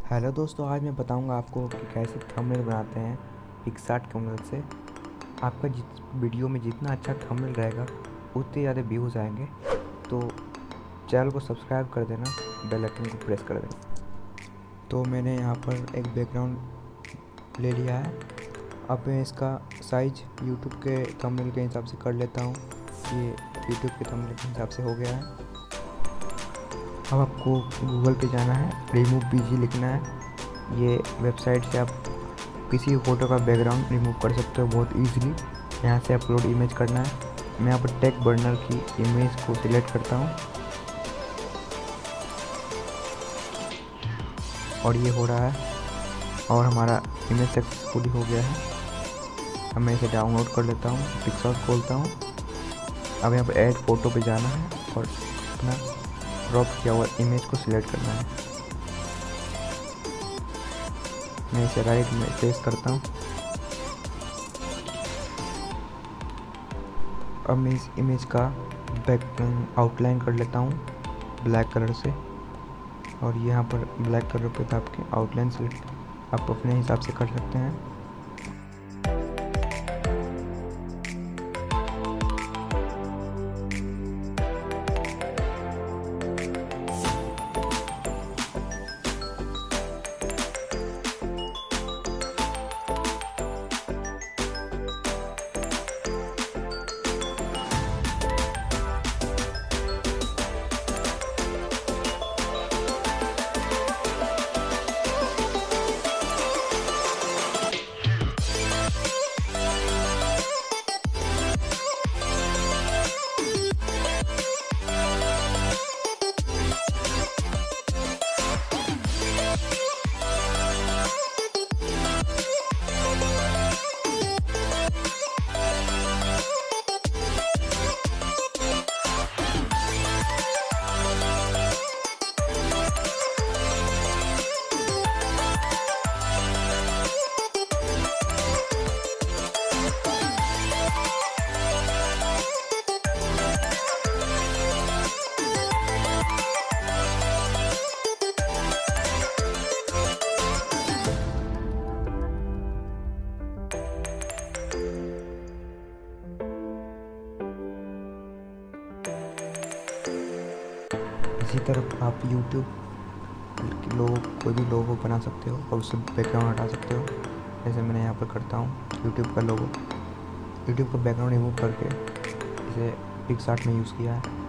Hello दोस्तों, आज मैं बताऊंगा आपको कि कैसे थंबनेल बनाते हैं पिक्सआर्ट की मदद से। आपका वीडियो में जितना अच्छा थंबनेल रहेगा उतने ज़्यादा व्यूज़ आएंगे। तो चैनल को सब्सक्राइब कर देना, बेल आइकन को प्रेस कर देना। तो मैंने यहाँ पर एक बैकग्राउंड ले लिया है। अब मैं इसका साइज यूट्यूब के थंबनेल के हिसाब से कर लेता हूँ। ये यूट्यूब के थंबनेल के हिसाब से हो गया है। अब आपको गूगल पे जाना है, रिमूव पीजी लिखना है। ये वेबसाइट से आप किसी फ़ोटो का बैकग्राउंड रिमूव कर सकते हो बहुत इजीली। यहाँ से अपलोड इमेज करना है। मैं यहाँ पर टेक बर्नर की इमेज को सिलेक्ट करता हूँ और ये हो रहा है और हमारा इमेज सक्सेसफुली हो गया है। अब मैं इसे डाउनलोड कर लेता हूँ, पिक्सआर्ट खोलता हूँ। अब यहाँ पर ऐड फ़ोटो पे जाना है और अपना क्रॉप किया हुआ इमेज को सिलेक्ट करना है। मैं इसे राइट में प्लेस करता हूँ। अब मैं इस इमेज का बैक आउटलाइन कर लेता हूँ ब्लैक कलर से, और यहाँ पर ब्लैक कलर पे आपके आउटलाइन सेलेक्ट आप अपने हिसाब से कर सकते हैं। इसी तरह आप YouTube के लोगो कोई भी लोगो बना सकते हो और उससे बैकग्राउंड हटा सकते हो। जैसे मैंने यहाँ पर करता हूँ YouTube का लोगो, YouTube का बैकग्राउंड रिमूव करके इसे पिक्सआर्ट में यूज़ किया है।